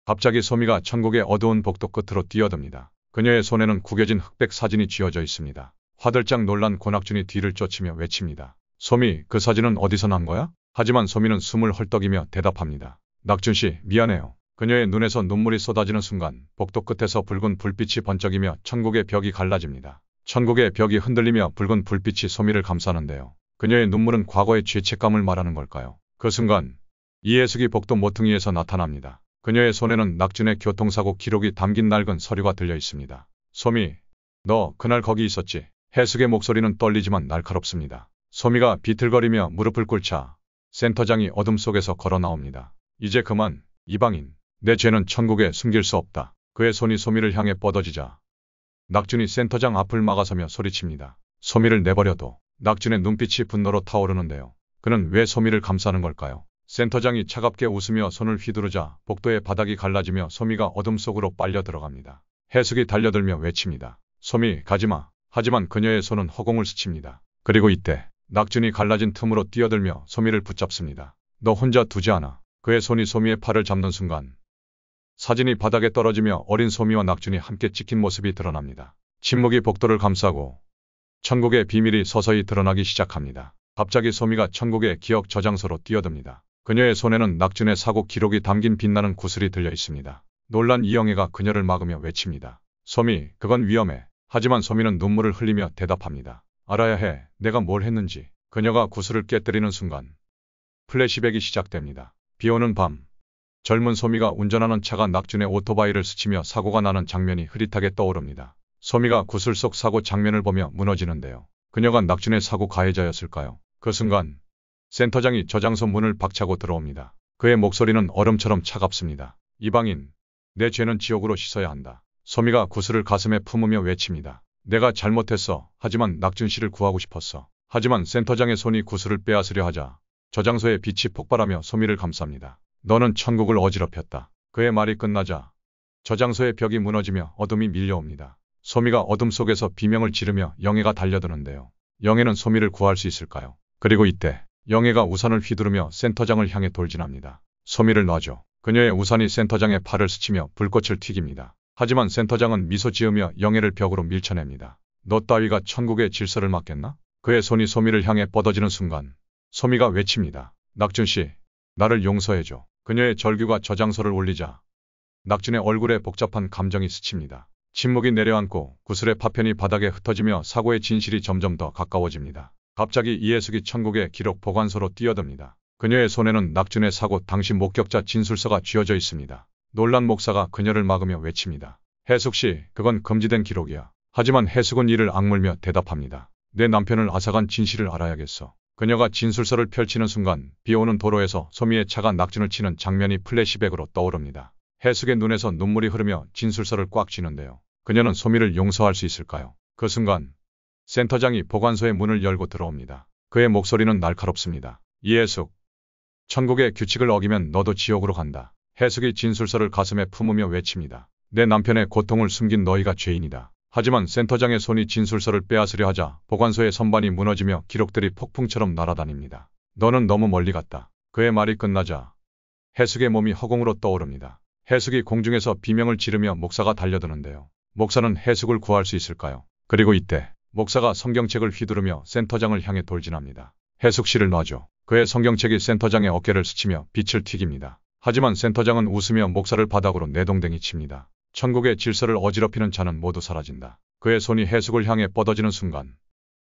갑자기 소미가 천국의 어두운 복도 끝으로 뛰어듭니다. 그녀의 손에는 구겨진 흑백 사진이 쥐어져 있습니다. 화들짝 놀란 권학준이 뒤를 쫓으며 외칩니다. 소미, 그 사진은 어디서 난 거야? 하지만 소미는 숨을 헐떡이며 대답합니다. 낙준 씨, 미안해요. 그녀의 눈에서 눈물이 쏟아지는 순간 복도 끝에서 붉은 불빛이 번쩍이며 천국의 벽이 갈라집니다. 천국의 벽이 흔들리며 붉은 불빛이 소미를 감싸는데요. 그녀의 눈물은 과거의 죄책감을 말하는 걸까요? 그 순간 이해숙이 복도 모퉁이에서 나타납니다. 그녀의 손에는 낙준의 교통사고 기록이 담긴 낡은 서류가 들려 있습니다. 소미, 너 그날 거기 있었지? 해숙의 목소리는 떨리지만 날카롭습니다. 소미가 비틀거리며 무릎을 꿇자 센터장이 어둠 속에서 걸어 나옵니다. 이제 그만, 이방인. 내 죄는 천국에 숨길 수 없다. 그의 손이 소미를 향해 뻗어지자 낙준이 센터장 앞을 막아서며 소리칩니다. 소미를 내버려둬. 낙준의 눈빛이 분노로 타오르는데요. 그는 왜 소미를 감싸는 걸까요? 센터장이 차갑게 웃으며 손을 휘두르자 복도의 바닥이 갈라지며 소미가 어둠 속으로 빨려 들어갑니다. 해숙이 달려들며 외칩니다. 소미, 가지마. 하지만 그녀의 손은 허공을 스칩니다. 그리고 이때 낙준이 갈라진 틈으로 뛰어들며 소미를 붙잡습니다. 너 혼자 두지 않아. 그의 손이 소미의 팔을 잡는 순간 사진이 바닥에 떨어지며 어린 소미와 낙준이 함께 찍힌 모습이 드러납니다. 침묵이 복도를 감싸고 천국의 비밀이 서서히 드러나기 시작합니다. 갑자기 소미가 천국의 기억 저장소로 뛰어듭니다. 그녀의 손에는 낙준의 사고 기록이 담긴 빛나는 구슬이 들려 있습니다. 놀란 이영애가 그녀를 막으며 외칩니다. 소미, 그건 위험해. 하지만 소미는 눈물을 흘리며 대답합니다. 알아야 해. 내가 뭘 했는지. 그녀가 구슬을 깨뜨리는 순간 플래시백이 시작됩니다. 비오는 밤. 젊은 소미가 운전하는 차가 낙준의 오토바이를 스치며 사고가 나는 장면이 흐릿하게 떠오릅니다. 소미가 구슬 속 사고 장면을 보며 무너지는데요. 그녀가 낙준의 사고 가해자였을까요? 그 순간 센터장이 저장소 문을 박차고 들어옵니다. 그의 목소리는 얼음처럼 차갑습니다. 이방인, 내 죄는 지옥으로 씻어야 한다. 소미가 구슬을 가슴에 품으며 외칩니다. 내가 잘못했어. 하지만 낙준 씨를 구하고 싶었어. 하지만 센터장의 손이 구슬을 빼앗으려 하자 저장소의 빛이 폭발하며 소미를 감쌉니다. 너는 천국을 어지럽혔다. 그의 말이 끝나자 저장소의 벽이 무너지며 어둠이 밀려옵니다. 소미가 어둠 속에서 비명을 지르며 영애가 달려드는데요. 영애는 소미를 구할 수 있을까요? 그리고 이때 영애가 우산을 휘두르며 센터장을 향해 돌진합니다. 소미를 놔줘. 그녀의 우산이 센터장의 팔을 스치며 불꽃을 튀깁니다. 하지만 센터장은 미소 지으며 영애를 벽으로 밀쳐냅니다. 너 따위가 천국의 질서를 맡겠나? 그의 손이 소미를 향해 뻗어지는 순간 소미가 외칩니다. 낙준 씨, 나를 용서해줘. 그녀의 절규가 저장소를 울리자 낙준의 얼굴에 복잡한 감정이 스칩니다. 침묵이 내려앉고 구슬의 파편이 바닥에 흩어지며 사고의 진실이 점점 더 가까워집니다. 갑자기 이해숙이 천국의 기록 보관소로 뛰어듭니다. 그녀의 손에는 낙준의 사고 당시 목격자 진술서가 쥐어져 있습니다. 놀란 목사가 그녀를 막으며 외칩니다. 해숙 씨, 그건 금지된 기록이야. 하지만 해숙은 이를 악물며 대답합니다. 내 남편을 앗아간 진실을 알아야겠어. 그녀가 진술서를 펼치는 순간 비오는 도로에서 소미의 차가 낙준을 치는 장면이 플래시백으로 떠오릅니다. 해숙의 눈에서 눈물이 흐르며 진술서를 꽉 쥐는데요. 그녀는 소미를 용서할 수 있을까요? 그 순간 센터장이 보관소의 문을 열고 들어옵니다. 그의 목소리는 날카롭습니다. 이해숙, 천국의 규칙을 어기면 너도 지옥으로 간다. 해숙이 진술서를 가슴에 품으며 외칩니다. 내 남편의 고통을 숨긴 너희가 죄인이다. 하지만 센터장의 손이 진술서를 빼앗으려 하자 보관소의 선반이 무너지며 기록들이 폭풍처럼 날아다닙니다. 너는 너무 멀리 갔다. 그의 말이 끝나자 해숙의 몸이 허공으로 떠오릅니다. 해숙이 공중에서 비명을 지르며 목사가 달려드는데요. 목사는 해숙을 구할 수 있을까요? 그리고 이때 목사가 성경책을 휘두르며 센터장을 향해 돌진합니다. 해숙 씨를 놔줘. 그의 성경책이 센터장의 어깨를 스치며 빛을 튀깁니다. 하지만 센터장은 웃으며 목사를 바닥으로 내동댕이 칩니다. 천국의 질서를 어지럽히는 자는 모두 사라진다. 그의 손이 해숙을 향해 뻗어지는 순간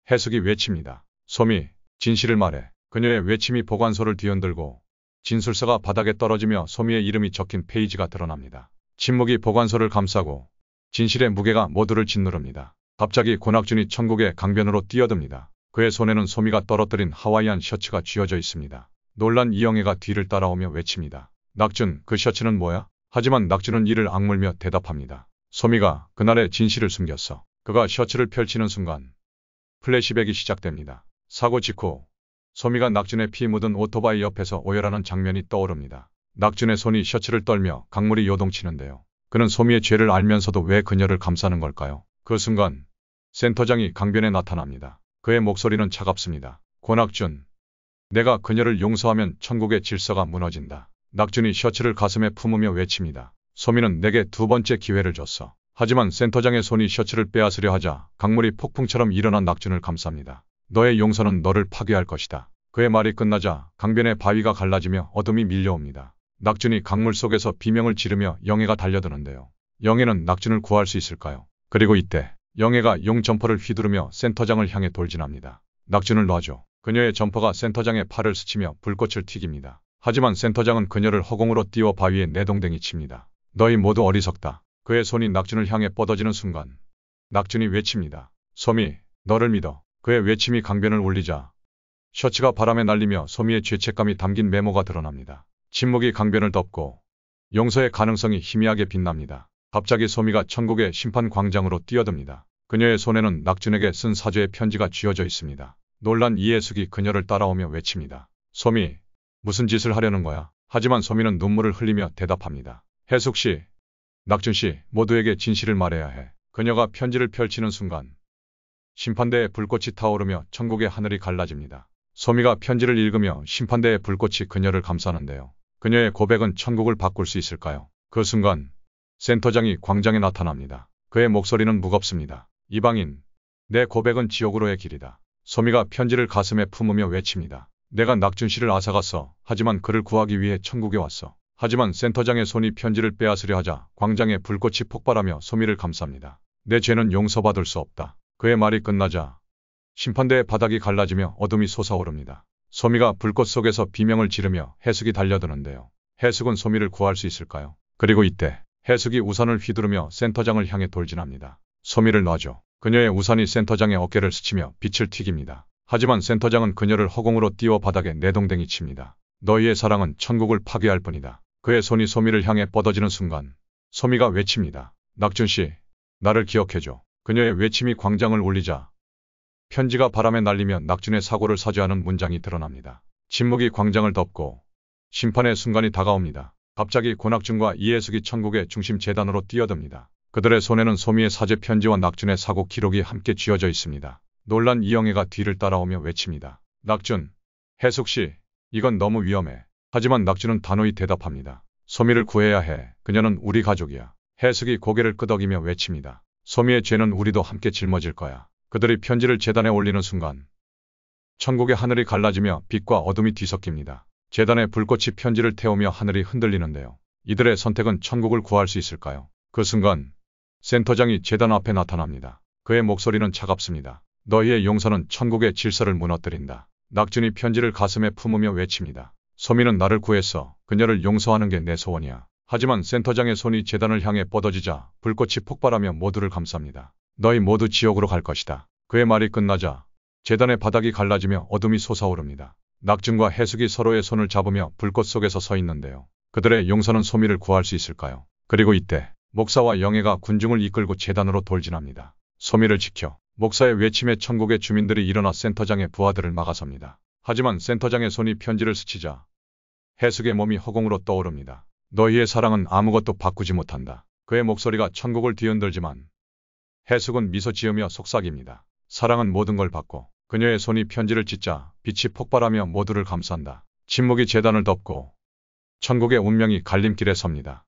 해숙이 외칩니다. 소미, 진실을 말해. 그녀의 외침이 보관소를 뒤흔들고 진술서가 바닥에 떨어지며 소미의 이름이 적힌 페이지가 드러납니다. 침묵이 보관소를 감싸고 진실의 무게가 모두를 짓누릅니다. 갑자기 권학준이 천국의 강변으로 뛰어듭니다. 그의 손에는 소미가 떨어뜨린 하와이안 셔츠가 쥐어져 있습니다. 놀란 이영애가 뒤를 따라오며 외칩니다. 낙준, 그 셔츠는 뭐야? 하지만 낙준은 이를 악물며 대답합니다. 소미가 그날의 진실을 숨겼어. 그가 셔츠를 펼치는 순간 플래시백이 시작됩니다. 사고 직후 소미가 낙준의 피 묻은 오토바이 옆에서 오열하는 장면이 떠오릅니다. 낙준의 손이 셔츠를 떨며 강물이 요동치는데요. 그는 소미의 죄를 알면서도 왜 그녀를 감싸는 걸까요? 그 순간 센터장이 강변에 나타납니다. 그의 목소리는 차갑습니다. 권학준, 내가 그녀를 용서하면 천국의 질서가 무너진다. 낙준이 셔츠를 가슴에 품으며 외칩니다. 소미는 내게 두 번째 기회를 줬어. 하지만 센터장의 손이 셔츠를 빼앗으려 하자 강물이 폭풍처럼 일어난 낙준을 감쌉니다. 너의 용서는 너를 파괴할 것이다. 그의 말이 끝나자 강변의 바위가 갈라지며 어둠이 밀려옵니다. 낙준이 강물 속에서 비명을 지르며 영애가 달려드는데요. 영애는 낙준을 구할 수 있을까요? 그리고 이때 영애가 용 점퍼를 휘두르며 센터장을 향해 돌진합니다. 낙준을 놔줘. 그녀의 점퍼가 센터장의 팔을 스치며 불꽃을 튀깁니다. 하지만 센터장은 그녀를 허공으로 띄워 바위에 내동댕이 칩니다. 너희 모두 어리석다. 그의 손이 낙준을 향해 뻗어지는 순간 낙준이 외칩니다. 소미, 너를 믿어. 그의 외침이 강변을 울리자 셔츠가 바람에 날리며 소미의 죄책감이 담긴 메모가 드러납니다. 침묵이 강변을 덮고 용서의 가능성이 희미하게 빛납니다. 갑자기 소미가 천국의 심판 광장으로 뛰어듭니다. 그녀의 손에는 낙준에게 쓴 사죄의 편지가 쥐어져 있습니다. 놀란 이해숙이 그녀를 따라오며 외칩니다. 소미, 무슨 짓을 하려는 거야? 하지만 소미는 눈물을 흘리며 대답합니다. 해숙 씨, 낙준 씨, 모두에게 진실을 말해야 해. 그녀가 편지를 펼치는 순간 심판대에 불꽃이 타오르며 천국의 하늘이 갈라집니다. 소미가 편지를 읽으며 심판대의 불꽃이 그녀를 감싸는데요. 그녀의 고백은 천국을 바꿀 수 있을까요? 그 순간 센터장이 광장에 나타납니다. 그의 목소리는 무겁습니다. 이방인, 내 고백은 지옥으로의 길이다. 소미가 편지를 가슴에 품으며 외칩니다. 내가 낙준 씨를 앗아갔어. 하지만 그를 구하기 위해 천국에 왔어. 하지만 센터장의 손이 편지를 빼앗으려 하자 광장에 불꽃이 폭발하며 소미를 감쌉니다. 내 죄는 용서받을 수 없다. 그의 말이 끝나자 심판대의 바닥이 갈라지며 어둠이 솟아오릅니다. 소미가 불꽃 속에서 비명을 지르며 해숙이 달려드는데요. 해숙은 소미를 구할 수 있을까요? 그리고 이때 해숙이 우산을 휘두르며 센터장을 향해 돌진합니다. 소미를 놔줘. 그녀의 우산이 센터장의 어깨를 스치며 빛을 튀깁니다. 하지만 센터장은 그녀를 허공으로 띄워 바닥에 내동댕이 칩니다. 너희의 사랑은 천국을 파괴할 뿐이다. 그의 손이 소미를 향해 뻗어지는 순간 소미가 외칩니다. 낙준 씨, 나를 기억해줘. 그녀의 외침이 광장을 울리자 편지가 바람에 날리며 낙준의 사고를 사죄하는 문장이 드러납니다. 침묵이 광장을 덮고 심판의 순간이 다가옵니다. 갑자기 고낙준과 이해숙이 천국의 중심 재단으로 뛰어듭니다. 그들의 손에는 소미의 사죄 편지와 낙준의 사고 기록이 함께 쥐어져 있습니다. 놀란 이영애가 뒤를 따라오며 외칩니다. 낙준, 해숙 씨, 이건 너무 위험해. 하지만 낙준은 단호히 대답합니다. 소미를 구해야 해. 그녀는 우리 가족이야. 해숙이 고개를 끄덕이며 외칩니다. 소미의 죄는 우리도 함께 짊어질 거야. 그들이 편지를 재단에 올리는 순간 천국의 하늘이 갈라지며 빛과 어둠이 뒤섞입니다. 재단에 불꽃이 편지를 태우며 하늘이 흔들리는데요. 이들의 선택은 천국을 구할 수 있을까요? 그 순간 센터장이 재단 앞에 나타납니다. 그의 목소리는 차갑습니다. 너희의 용서는 천국의 질서를 무너뜨린다. 낙준이 편지를 가슴에 품으며 외칩니다. 소미는 나를 구했어. 그녀를 용서하는 게 내 소원이야. 하지만 센터장의 손이 재단을 향해 뻗어지자 불꽃이 폭발하며 모두를 감쌉니다. 너희 모두 지옥으로 갈 것이다. 그의 말이 끝나자 재단의 바닥이 갈라지며 어둠이 솟아오릅니다. 낙준과 해숙이 서로의 손을 잡으며 불꽃 속에서 서 있는데요. 그들의 용서는 소미를 구할 수 있을까요? 그리고 이때 목사와 영애가 군중을 이끌고 재단으로 돌진합니다. 소미를 지켜. 목사의 외침에 천국의 주민들이 일어나 센터장의 부하들을 막아섭니다. 하지만 센터장의 손이 편지를 스치자 해숙의 몸이 허공으로 떠오릅니다. 너희의 사랑은 아무것도 바꾸지 못한다. 그의 목소리가 천국을 뒤흔들지만 해숙은 미소 지으며 속삭입니다. 사랑은 모든 걸 바꿔. 그녀의 손이 편지를 찢자 빛이 폭발하며 모두를 감싼다. 침묵이 재단을 덮고 천국의 운명이 갈림길에 섭니다.